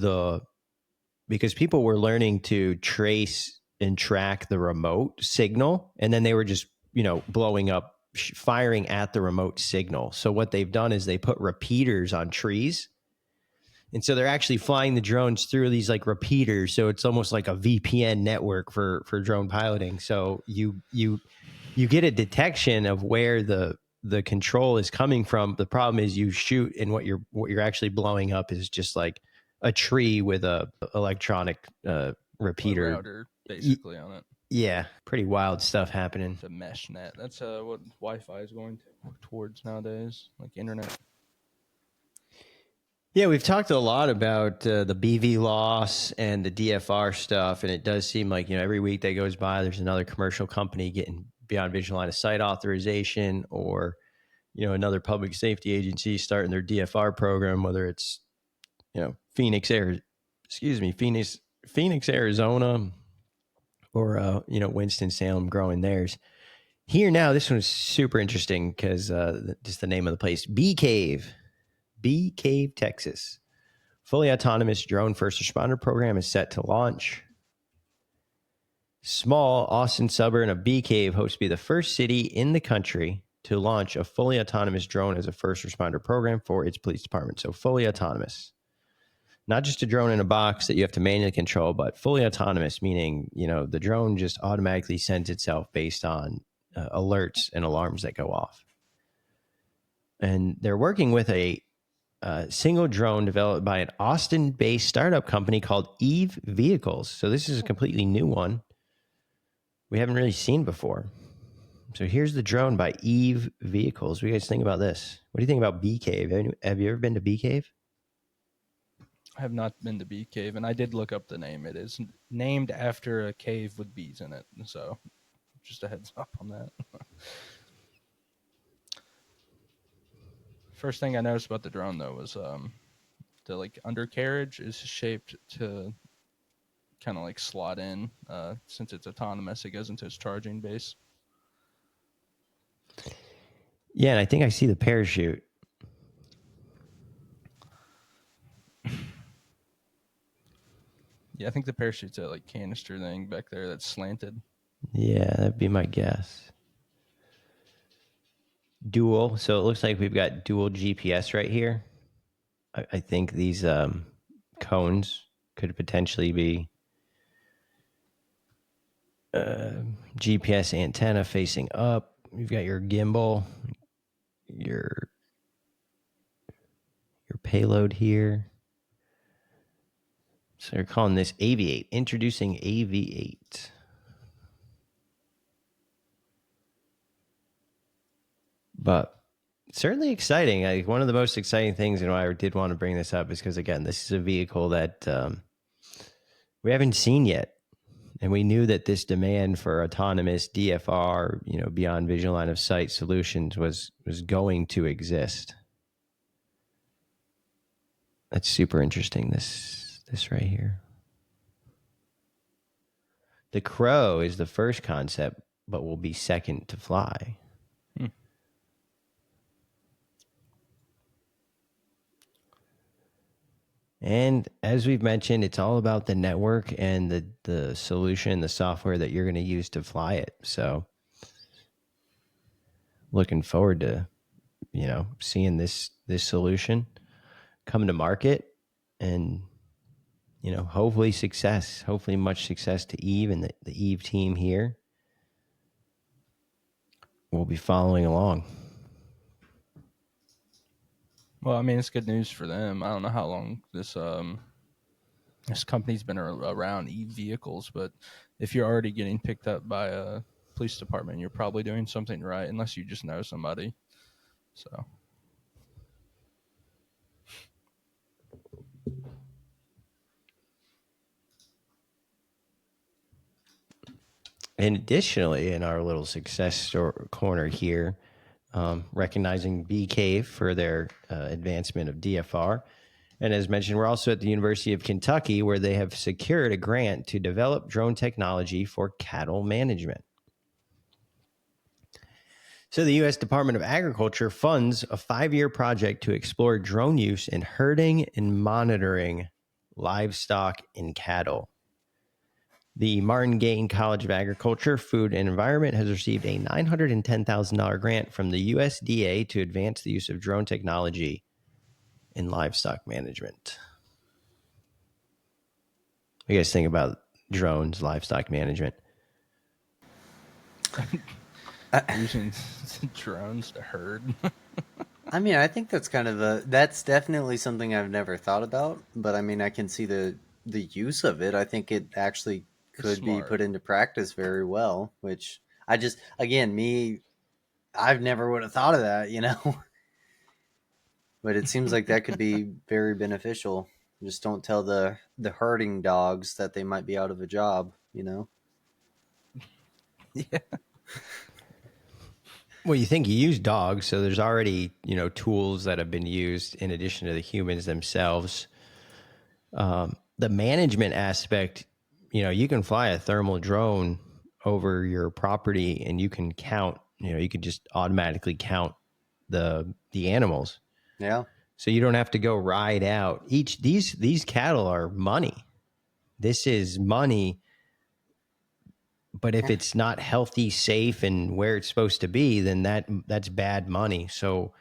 because people were learning to trace and track the remote signal, and then they were just, blowing up, firing at the remote signal. So what they've done is they put repeaters on trees. And so they're actually flying the drones through these like repeaters. So it's almost like a VPN network for drone piloting. So you get a detection of where the control is coming from. The problem is you shoot, and what you're actually blowing up is just like a tree with a electronic repeater router basically on it. Yeah, pretty wild stuff happening. It's a mesh net. That's what Wi-Fi is going towards nowadays, like internet. Yeah, we've talked a lot about the BV loss and the DFR stuff, and it does seem like every week that goes by, there's another commercial company getting beyond visual line of sight authorization, or another public safety agency starting their DFR program, whether it's Phoenix, Arizona, or Winston-Salem growing theirs. Here now, this one's super interesting because just the name of the place, Bee Cave, Texas. Fully autonomous drone first responder program is set to launch. Small Austin suburb of Bee Cave hopes to be the first city in the country to launch a fully autonomous drone as a first responder program for its police department. So fully autonomous. Not just a drone in a box that you have to manually control, but fully autonomous, meaning, the drone just automatically sends itself based on alerts and alarms that go off. And they're working with a single drone developed by an Austin-based startup company called Eve Vehicles. So this is a completely new one we haven't really seen before. So here's the drone by Eve Vehicles. What do you guys think about this? What do you think about Bee Cave? Have you ever been to Bee Cave? I have not been to Bee Cave, and I did look up the name. It is named after a cave with bees in it. So just a heads up on that. First thing I noticed about the drone, though, was the undercarriage is shaped to kind of slot in. Since it's autonomous, it goes into its charging base. Yeah, and I think I see the parachute. Yeah, I think the parachute's a canister thing back there that's slanted. Yeah, that'd be my guess. Dual. So it looks like we've got dual GPS right here. I think these cones could potentially be GPS antenna facing up. You've got your gimbal, your payload here. So they're calling this AV8, introducing AV8. But certainly exciting. One of the most exciting things, and why I did want to bring this up, is because, again, this is a vehicle that we haven't seen yet. And we knew that this demand for autonomous DFR, beyond visual line of sight solutions was going to exist. That's super interesting. This right here. The crow is the first concept, but will be second to fly. And as we've mentioned, it's all about the network and the solution, the software that you're going to use to fly it. So looking forward to, seeing this solution come to market and, hopefully success, hopefully much success to Eve and the Eve team here. We'll be following along. Well, I mean, it's good news for them. I don't know how long this company's been around, Eve Vehicles, but if you're already getting picked up by a police department, you're probably doing something right, unless you just know somebody. So. And additionally, in our little success corner here, recognizing Bee Cave for their advancement of DFR. And as mentioned, we're also at the University of Kentucky, where they have secured a grant to develop drone technology for cattle management. So the U.S. Department of Agriculture funds a 5-year project to explore drone use in herding and monitoring livestock and cattle. The Martin Gain College of Agriculture, Food and Environment has received a $910,000 grant from the USDA to advance the use of drone technology in livestock management. What do you guys think about drones, livestock management? Using drones to herd. I mean, I think that's that's definitely something I've never thought about, but I mean, I can see the use of it. I think it actually could be put into practice very well, which I've never would have thought of that, but it seems like that could be very beneficial. Just don't tell the herding dogs that they might be out of a job, Yeah. Well, you think you use dogs, so there's already, tools that have been used in addition to the humans themselves. The management aspect, you can fly a thermal drone over your property and you can count, you can just automatically count the animals. Yeah. So you don't have to go ride out. These cattle are money. This is money. But if it's not healthy, safe, and where it's supposed to be, then that's bad money. So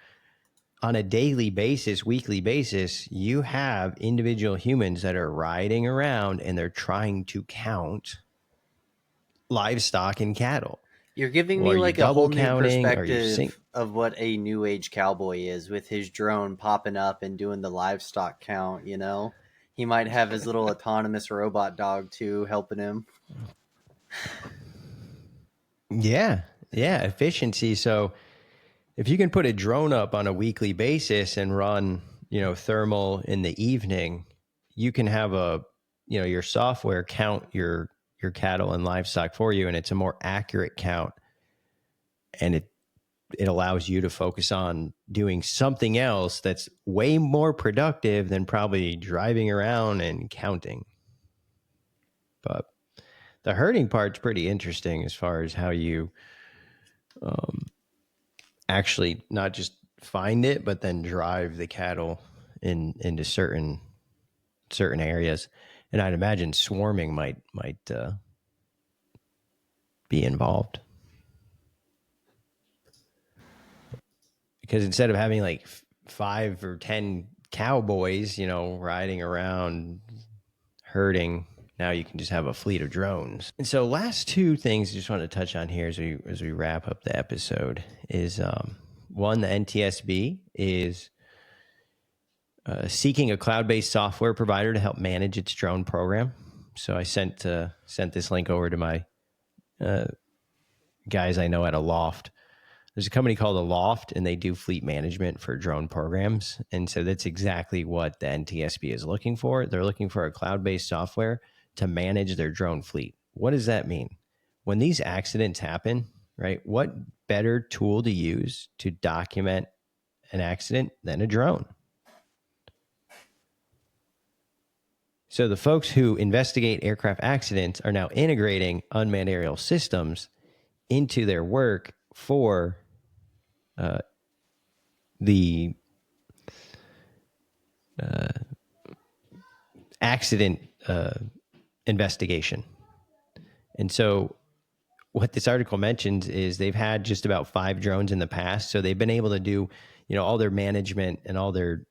on a daily basis, weekly basis, you have individual humans that are riding around and they're trying to count livestock and cattle. You're giving me like a whole new perspective of what a new age cowboy is with his drone popping up and doing the livestock count, He might have his little autonomous robot dog too helping him. Yeah, efficiency. So if you can put a drone up on a weekly basis and run, thermal in the evening, you can have your software count your cattle and livestock for you, and it's a more accurate count, and it allows you to focus on doing something else that's way more productive than probably driving around and counting. But the herding part's pretty interesting as far as how you actually not just find it, but then drive the cattle into certain areas. And I'd imagine swarming might be involved, because instead of having like 5 or 10 cowboys, riding around herding, now you can just have a fleet of drones. And so last two things I just want to touch on here as we wrap up the episode is one, the NTSB is seeking a cloud-based software provider to help manage its drone program. So I sent this link over to my guys I know at Aloft. There's a company called Aloft, and they do fleet management for drone programs. And so that's exactly what the NTSB is looking for. They're looking for a cloud-based software to manage their drone fleet. What does that mean? When these accidents happen, right, what better tool to use to document an accident than a drone? So the folks who investigate aircraft accidents are now integrating unmanned aerial systems into their work for the accident investigation. And so what this article mentions is they've had just about 5 drones in the past. So they've been able to do, all their management and all their,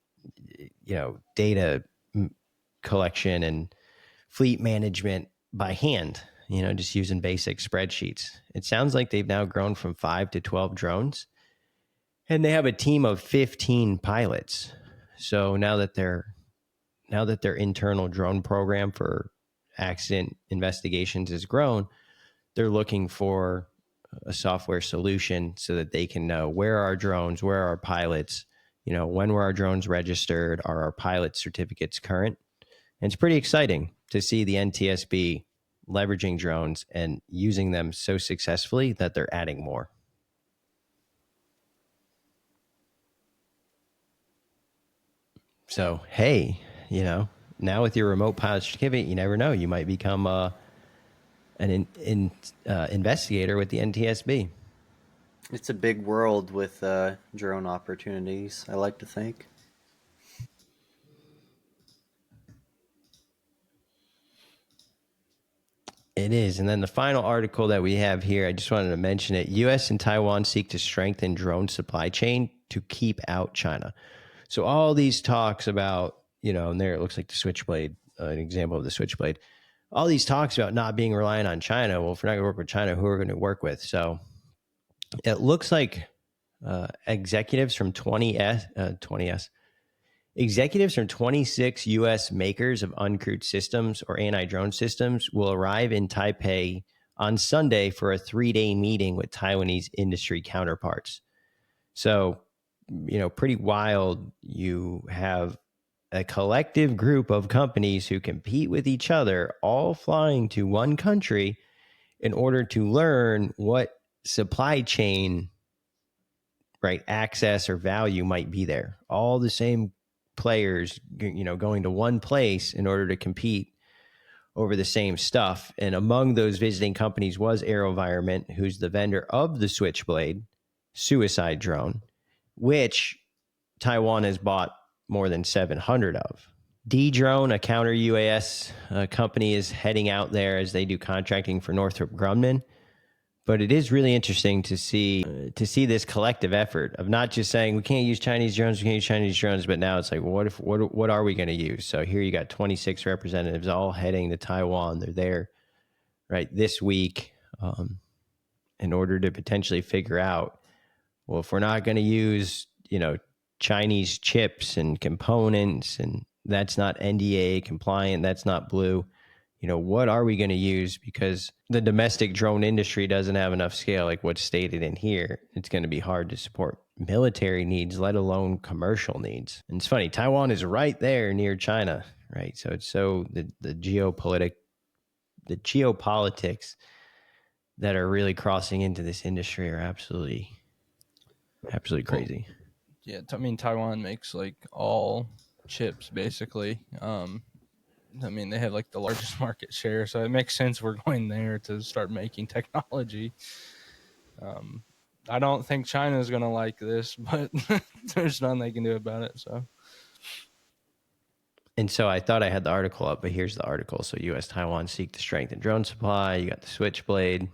data collection and fleet management by hand, just using basic spreadsheets. It sounds like they've now grown from 5 to 12 drones, and they have a team of 15 pilots. So now that their internal drone program for accident investigations has grown, they're looking for a software solution so that they can know where are our drones, where are our pilots, when were our drones registered, are our pilot certificates current? And it's pretty exciting to see the NTSB leveraging drones and using them so successfully that they're adding more. So, hey, now with your remote pilot certificate, you never know. You might become an investigator with the NTSB. It's a big world with drone opportunities, I like to think. It is. And then the final article that we have here, I just wanted to mention it. U.S. and Taiwan seek to strengthen drone supply chain to keep out China. So all these talks about, and there it looks like the Switchblade, an example of the Switchblade. All these talks about not being reliant on China. Well, if we're not going to work with China, who are we going to work with? So it looks like executives from 20S, executives from 26 U.S. makers of uncrewed systems or anti-drone systems will arrive in Taipei on Sunday for a 3-day meeting with Taiwanese industry counterparts. So, pretty wild. You have a collective group of companies who compete with each other, all flying to one country in order to learn what supply chain, access or value might be there. All the same players, going to one place in order to compete over the same stuff. And among those visiting companies was AeroVironment, who's the vendor of the Switchblade suicide drone, which Taiwan has bought more than 700 of. D-Drone, a counter UAS company, is heading out there as they do contracting for Northrop Grumman. But it is really interesting to see this collective effort of not just saying we can't use Chinese drones, but now it's like, well, what are we going to use? So here you got 26 representatives all heading to Taiwan. They're there this week in order to potentially figure out, well, if we're not going to use Chinese chips and components, and that's not NDAA compliant, that's not blue. What are we going to use? Because the domestic drone industry doesn't have enough scale, like what's stated in here. It's going to be hard to support military needs, let alone commercial needs. And it's funny, Taiwan is right there near China, right? So it's the geopolitics that are really crossing into this industry are absolutely crazy. Yeah, Taiwan makes like all chips basically. They have like the largest market share, so it makes sense we're going there to start making technology. I don't think China is going to like this, but there's nothing they can do about it. And so I thought I had the article up, but here's the article. So U.S. Taiwan seek to strengthen drone supply. You got the Switchblade.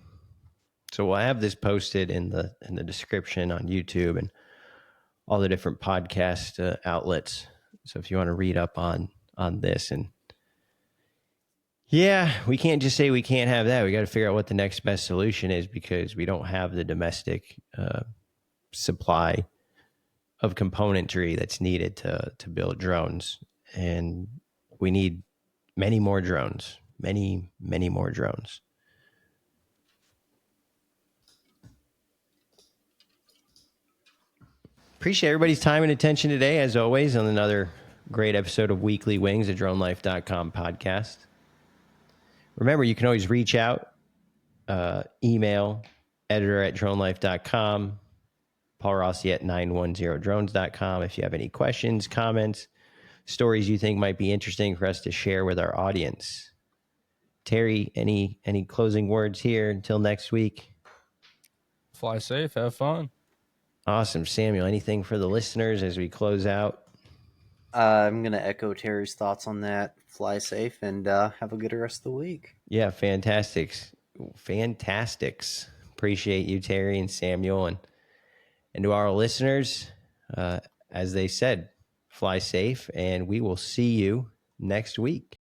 So we'll have this posted in the description on YouTube and all the different podcast outlets. So if you want to read up on this, and yeah, we can't just say we can't have that. We got to figure out what the next best solution is, because we don't have the domestic supply of componentry that's needed to build drones. And we need many more drones, many more drones. Appreciate everybody's time and attention today, as always, on another great episode of Weekly Wings, a DroneLife.com podcast. Remember, you can always reach out, email editor@dronelife.com, Paul Rossi at 910drones.com if you have any questions, comments, stories you think might be interesting for us to share with our audience. Terry, any closing words here until next week? Fly safe, have fun. Awesome. Samuel, anything for the listeners as we close out? I'm going to echo Terry's thoughts on that. Fly safe and have a good rest of the week. Yeah, fantastics. Appreciate you, Terry and Samuel. And to our listeners, as they said, fly safe, and we will see you next week.